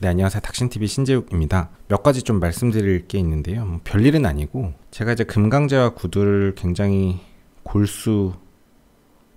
네, 안녕하세요. 닥신TV 신재욱입니다. 몇 가지 좀 말씀드릴 게 있는데요. 별일은 아니고 제가 이제 금강제와 구두를 굉장히 골수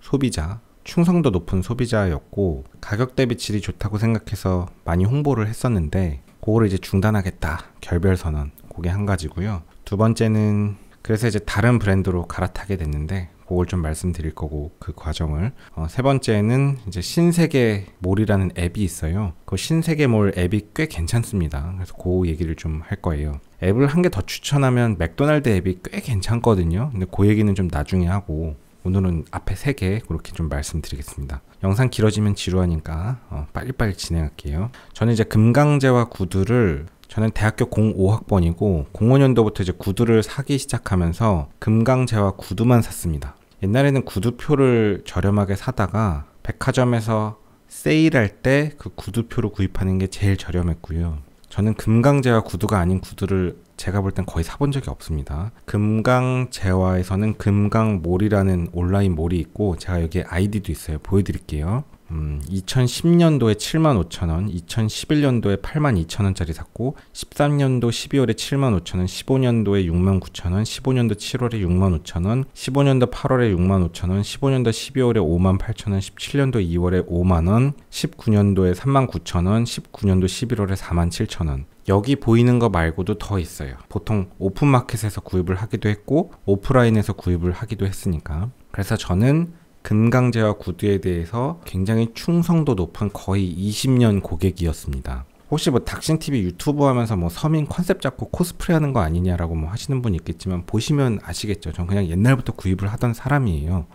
소비자, 충성도 높은 소비자였고 가격 대비 질이 좋다고 생각해서 많이 홍보를 했었는데 그거를 이제 중단하겠다. 결별 선언. 그게 한 가지고요. 두 번째는 그래서 이제 다른 브랜드로 갈아타게 됐는데 그걸 좀 말씀드릴 거고 그 과정을 세 번째는 이제 신세계몰이라는 앱이 있어요. 그 신세계몰 앱이 꽤 괜찮습니다. 그래서 그 얘기를 좀 할 거예요. 앱을 한 개 더 추천하면 맥도날드 앱이 꽤 괜찮거든요. 근데 그 얘기는 좀 나중에 하고 오늘은 앞에 3개 그렇게 좀 말씀드리겠습니다. 영상 길어지면 지루하니까 빨리빨리 진행할게요. 저는 이제 금강제와 구두를 저는 대학교 05학번이고 05년도부터 이제 구두를 사기 시작하면서 금강제와 구두만 샀습니다. 옛날에는 구두표를 저렴하게 사다가 백화점에서 세일할 때 그 구두표로 구입하는 게 제일 저렴했고요. 저는 금강제와 구두가 아닌 구두를 제가 볼 땐 거의 사본 적이 없습니다. 금강제화에서는 금강몰이라는 온라인 몰이 있고 제가 여기에 아이디도 있어요. 보여드릴게요. 2010년도에 75,000원, 2011년도에 82,000원짜리 샀고 13년도 12월에 75,000원, 15년도에 69,000원, 15년도 7월에 65,000원, 15년도 8월에 65,000원, 15년도 12월에 58,000원, 17년도 2월에 5만원, 19년도에 39,000원, 19년도 11월에 47,000원. 여기 보이는 거 말고도 더 있어요. 보통 오픈마켓에서 구입을 하기도 했고 오프라인에서 구입을 하기도 했으니까. 그래서 저는 금강제와 구두에 대해서 굉장히 충성도 높은 거의 20년 고객이었습니다. 혹시 뭐 닥신TV 유튜브 하면서 뭐 서민 컨셉 잡고 코스프레 하는 거 아니냐라고 뭐 하시는 분이 있겠지만 보시면 아시겠죠. 전 그냥 옛날부터 구입을 하던 사람이에요.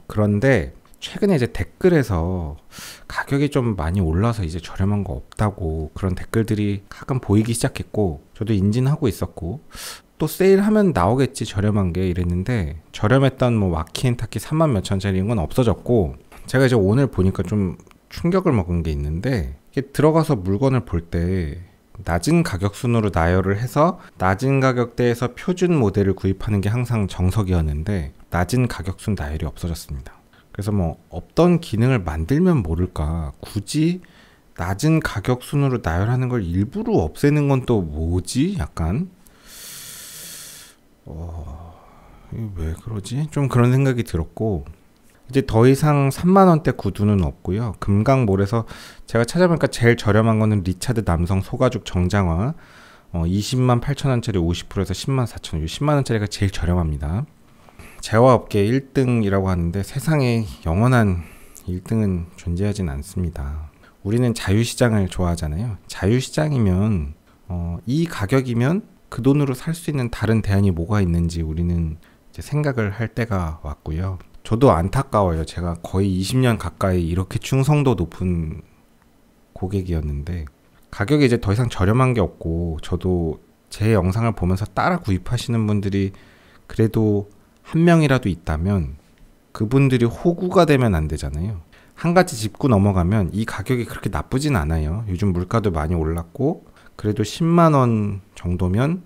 그런데 최근에 이제 댓글에서 가격이 좀 많이 올라서 이제 저렴한 거 없다고 그런 댓글들이 가끔 보이기 시작했고 저도 인지하고 있었고 또 세일하면 나오겠지 저렴한 게 이랬는데 저렴했던 뭐 와키앤타키 3만 몇천짜리인 건 없어졌고 제가 이제 오늘 보니까 좀 충격을 먹은 게 있는데 이게 들어가서 물건을 볼 때 낮은 가격 순으로 나열을 해서 낮은 가격대에서 표준 모델을 구입하는 게 항상 정석이었는데 낮은 가격 순 나열이 없어졌습니다. 그래서 뭐 없던 기능을 만들면 모를까 굳이 낮은 가격 순으로 나열하는 걸 일부러 없애는 건 또 뭐지? 약간 왜 그러지? 좀 그런 생각이 들었고 이제 더 이상 3만원대 구두는 없고요. 금강몰에서 제가 찾아보니까 제일 저렴한 거는 리차드 남성 소가죽 정장화 20만 8천원짜리 50%에서 10만 4천원 10만원짜리가 제일 저렴합니다. 제화업계 1등이라고 하는데 세상에 영원한 1등은 존재하진 않습니다. 우리는 자유시장을 좋아하잖아요. 자유시장이면 이 가격이면 그 돈으로 살 수 있는 다른 대안이 뭐가 있는지 우리는 이제 생각을 할 때가 왔고요. 저도 안타까워요. 제가 거의 20년 가까이 이렇게 충성도 높은 고객이었는데 가격이 이제 더 이상 저렴한 게 없고 저도 제 영상을 보면서 따라 구입하시는 분들이 그래도 한 명이라도 있다면 그분들이 호구가 되면 안 되잖아요. 한 가지 짚고 넘어가면 이 가격이 그렇게 나쁘진 않아요. 요즘 물가도 많이 올랐고 그래도 10만원 정도면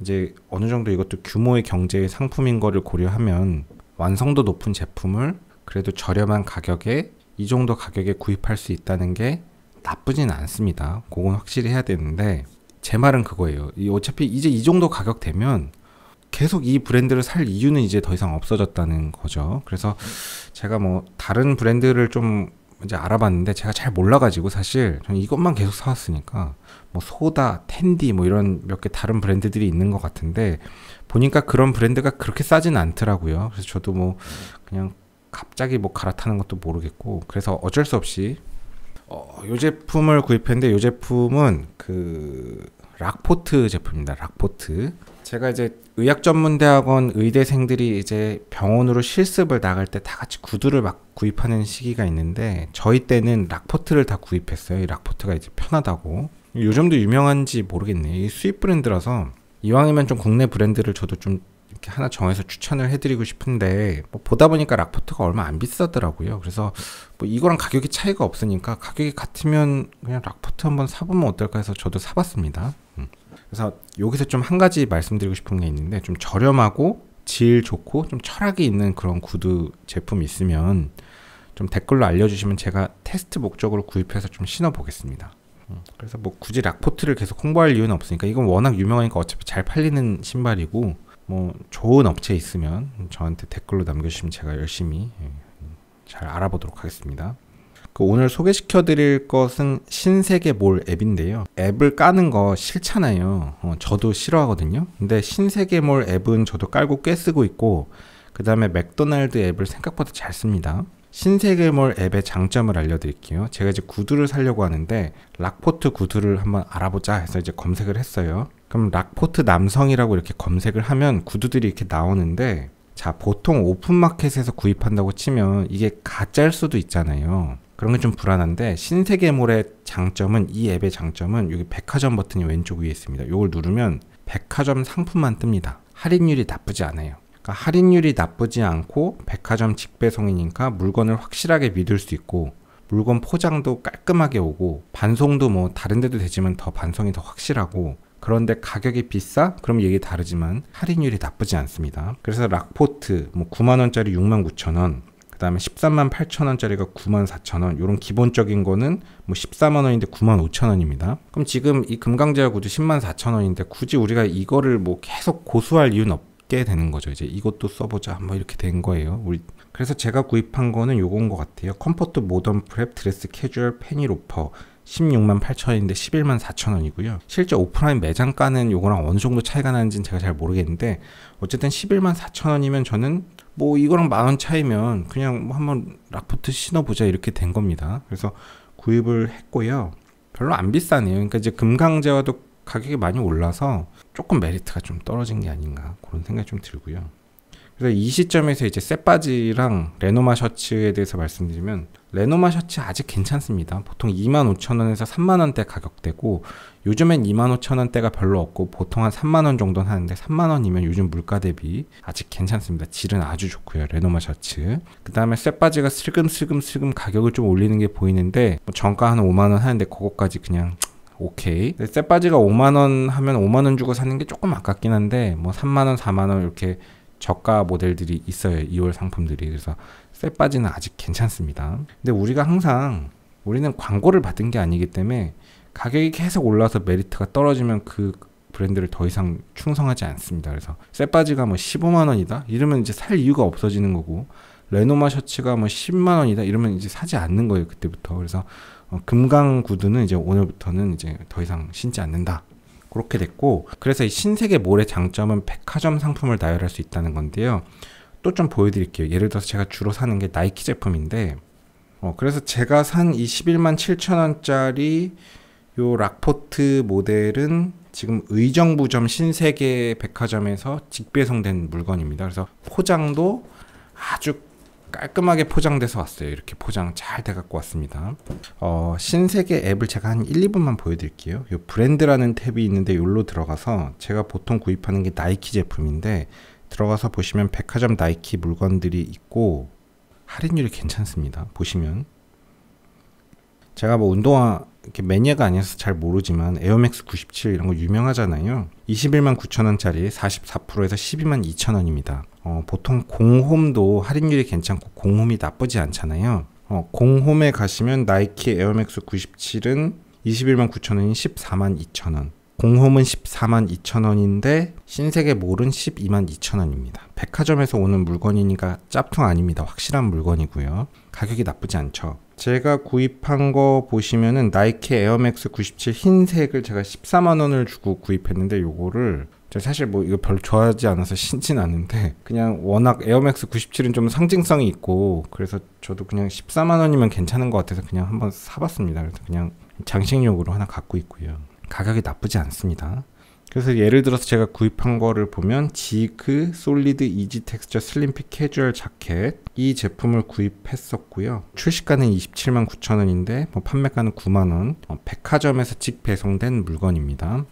이제 어느 정도 이것도 규모의 경제의 상품인 거를 고려하면 완성도 높은 제품을 그래도 저렴한 가격에 이 정도 가격에 구입할 수 있다는 게 나쁘진 않습니다. 그건 확실히 해야 되는데 제 말은 그거예요. 어차피 이제 이 정도 가격 되면 계속 이 브랜드를 살 이유는 이제 더 이상 없어졌다는 거죠. 그래서 제가 뭐 다른 브랜드를 좀 이제 알아봤는데 제가 잘 몰라가지고 사실 저는 이것만 계속 사왔으니까 뭐 소다, 텐디 뭐 이런 몇 개 다른 브랜드들이 있는 것 같은데 보니까 그런 브랜드가 그렇게 싸진 않더라고요. 그래서 저도 뭐 그냥 갑자기 뭐 갈아타는 것도 모르겠고 그래서 어쩔 수 없이 이 제품을 구입했는데 이 제품은 그 락포트 제품입니다. 락포트. 제가 이제 의학전문대학원 의대생들이 이제 병원으로 실습을 나갈 때 다 같이 구두를 막 구입하는 시기가 있는데 저희 때는 락포트를 다 구입했어요. 이 락포트가 이제 편하다고. 요즘도 유명한지 모르겠네. 이 수입 브랜드라서 이왕이면 좀 국내 브랜드를 저도 좀 이렇게 하나 정해서 추천을 해드리고 싶은데 뭐 보다 보니까 락포트가 얼마 안 비싸더라고요. 그래서 뭐 이거랑 가격이 차이가 없으니까 가격이 같으면 그냥 락포트 한번 사보면 어떨까 해서 저도 사봤습니다. 그래서 여기서 좀 한 가지 말씀드리고 싶은 게 있는데 좀 저렴하고 질 좋고 좀 철학이 있는 그런 구두 제품이 있으면 좀 댓글로 알려주시면 제가 테스트 목적으로 구입해서 좀 신어보겠습니다. 그래서 뭐 굳이 락포트를 계속 홍보할 이유는 없으니까, 이건 워낙 유명하니까 어차피 잘 팔리는 신발이고, 뭐 좋은 업체 있으면 저한테 댓글로 남겨주시면 제가 열심히 잘 알아보도록 하겠습니다. 오늘 소개시켜드릴 것은 신세계몰 앱인데요. 앱을 까는 거 싫잖아요. 저도 싫어하거든요. 근데 신세계몰 앱은 저도 깔고 꽤 쓰고 있고, 그 다음에 맥도날드 앱을 생각보다 잘 씁니다. 신세계몰 앱의 장점을 알려드릴게요. 제가 이제 구두를 사려고 하는데 락포트 구두를 한번 알아보자 해서 이제 검색을 했어요. 그럼 락포트 남성이라고 이렇게 검색을 하면 구두들이 이렇게 나오는데, 자, 보통 오픈마켓에서 구입한다고 치면 이게 가짜일 수도 있잖아요. 그런 게 좀 불안한데, 신세계몰의 장점은, 이 앱의 장점은 여기 백화점 버튼이 왼쪽 위에 있습니다. 이걸 누르면 백화점 상품만 뜹니다. 할인율이 나쁘지 않아요. 그러니까 할인율이 나쁘지 않고 백화점 직배송이니까 물건을 확실하게 믿을 수 있고, 물건 포장도 깔끔하게 오고, 반송도 뭐 다른 데도 되지만 더 반송이 더 확실하고, 그런데 가격이 비싸? 그럼 얘기 다르지만 할인율이 나쁘지 않습니다. 그래서 락포트 뭐 90,000원짜리 69,000원, 그 다음에 138,000원짜리가 94,000원, 이런 기본적인 거는 뭐 140,000원인데 95,000원입니다. 그럼 지금 이 금강제화 구두 104,000원인데 굳이 우리가 이거를 뭐 계속 고수할 이유는 없게 되는 거죠. 이제 이것도 써보자 뭐 이렇게 된 거예요. 그래서 제가 구입한 거는 요건 것 같아요. 컴포트 모던 프랩 드레스 캐주얼 페니 로퍼 168,000원인데 114,000원이고요. 실제 오프라인 매장가는 요거랑 어느 정도 차이가 나는지는 제가 잘 모르겠는데, 어쨌든 114,000원이면 저는 뭐 이거랑 10,000원 차이면 그냥 뭐 한번 락포트 신어보자 이렇게 된 겁니다. 그래서 구입을 했고요. 별로 안 비싸네요. 그러니까 이제 금강제와도 가격이 많이 올라서 조금 메리트가 좀 떨어진 게 아닌가, 그런 생각이 좀 들고요. 그래서 이 시점에서 이제 셋바지랑 레노마 셔츠에 대해서 말씀드리면, 레노마 셔츠 아직 괜찮습니다. 보통 25,000원에서 30,000원대 가격대고, 요즘엔 25,000원대가 별로 없고 보통 한 30,000원 정도는 하는데, 30,000원이면 요즘 물가 대비 아직 괜찮습니다. 질은 아주 좋고요, 레노마 셔츠. 그 다음에 셋바지가 슬금슬금 가격을 좀 올리는 게 보이는데, 뭐 정가 한 50,000원 하는데 그거까지 그냥 오케이. 셋바지가 50,000원 하면 50,000원 주고 사는 게 조금 아깝긴 한데, 뭐 30,000원 40,000원 이렇게 저가 모델들이 있어요, 2월 상품들이. 그래서 셋바지는 아직 괜찮습니다. 근데 우리는 광고를 받은 게 아니기 때문에 가격이 계속 올라서 메리트가 떨어지면 그 브랜드를 더 이상 충성하지 않습니다. 그래서 셋바지가 뭐 150,000원이다 이러면 이제 살 이유가 없어지는 거고, 레노마 셔츠가 뭐 100,000원이다 이러면 이제 사지 않는 거예요, 그때부터. 그래서 금강 구두는 이제 오늘부터는 이제 더 이상 신지 않는다, 그렇게 됐고, 그래서 이 신세계몰의 장점은 백화점 상품을 나열할 수 있다는 건데요. 또 좀 보여드릴게요. 예를 들어서 제가 주로 사는 게 나이키 제품인데, 그래서 제가 산 이 117,000원짜리 요 락포트 모델은 지금 의정부점 신세계 백화점에서 직배송된 물건입니다. 그래서 포장도 아주 깔끔하게 포장돼서 왔어요. 이렇게 포장 잘 돼갖고 왔습니다. 신세계 앱을 제가 한 1, 2분만 보여드릴게요. 요 브랜드라는 탭이 있는데 여기로 들어가서, 제가 보통 구입하는 게 나이키 제품인데, 들어가서 보시면 백화점 나이키 물건들이 있고 할인율이 괜찮습니다. 보시면 제가 뭐 운동화 이렇게 매니아가 아니어서 잘 모르지만 에어맥스 97 이런 거 유명하잖아요. 219,000원짜리 44%에서 122,000원입니다. 보통 공홈도 할인율이 괜찮고 공홈이 나쁘지 않잖아요. 공홈에 가시면 나이키 에어맥스 97은 219,000원인 142,000원, 공홈은 142,000원인데 신세계몰은 122,000원입니다. 백화점에서 오는 물건이니까 짭퉁 아닙니다. 확실한 물건이고요. 가격이 나쁘지 않죠. 제가 구입한 거 보시면은 나이키 에어맥스 97 흰색을 제가 140,000원을 주고 구입했는데, 요거를 제가 사실 뭐 이거 별로 좋아하지 않아서 신진 않는데, 그냥 워낙 에어맥스 97은 좀 상징성이 있고, 그래서 저도 그냥 140,000원이면 괜찮은 것 같아서 그냥 한번 사봤습니다. 그래서 그냥 장식용으로 하나 갖고 있고요. 가격이 나쁘지 않습니다. 그래서 예를 들어서 제가 구입한 거를 보면 지그 솔리드 이지 텍스처 슬림핏 캐주얼 자켓, 이 제품을 구입했었고요. 출시가는 279,000원인데 뭐 판매가는 90,000원, 백화점에서 직배송된 물건입니다.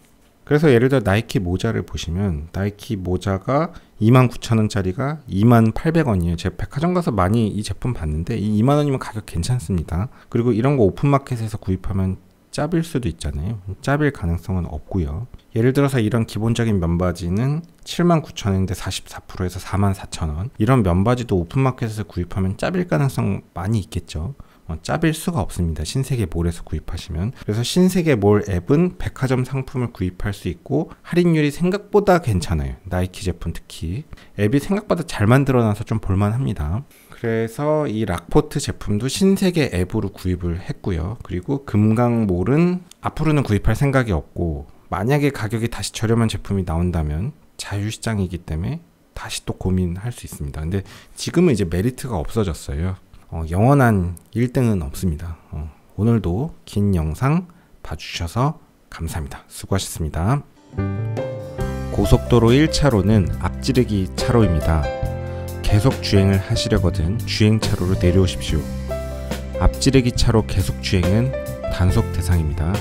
그래서 예를 들어 나이키 모자를 보시면, 나이키 모자가 29,000원짜리가 28,000원이에요. 제가 백화점 가서 많이 이 제품 봤는데 이 20,000원이면 가격 괜찮습니다. 그리고 이런 거 오픈마켓에서 구입하면 짭일 수도 있잖아요. 짭일 가능성은 없고요. 예를 들어서 이런 기본적인 면바지는 79,000원인데 44%에서 44,000원. 이런 면바지도 오픈마켓에서 구입하면 짭일 가능성 많이 있겠죠. 짭일 수가 없습니다. 신세계몰에서 구입하시면. 그래서 신세계몰 앱은 백화점 상품을 구입할 수 있고 할인율이 생각보다 괜찮아요. 나이키 제품 특히. 앱이 생각보다 잘 만들어놔서 좀 볼만합니다. 그래서 이 락포트 제품도 신세계 앱으로 구입을 했고요. 그리고 금강몰은 앞으로는 구입할 생각이 없고 만약에 가격이 다시 저렴한 제품이 나온다면 자유시장이기 때문에 다시 또 고민할 수 있습니다. 근데 지금은 이제 메리트가 없어졌어요. 영원한 1등은 없습니다. 오늘도 긴 영상 봐주셔서 감사합니다. 수고하셨습니다. 고속도로 1차로는 앞지르기 차로입니다. 계속 주행을 하시려거든 주행차로로 내려오십시오. 앞지르기 차로 계속 주행은 단속 대상입니다.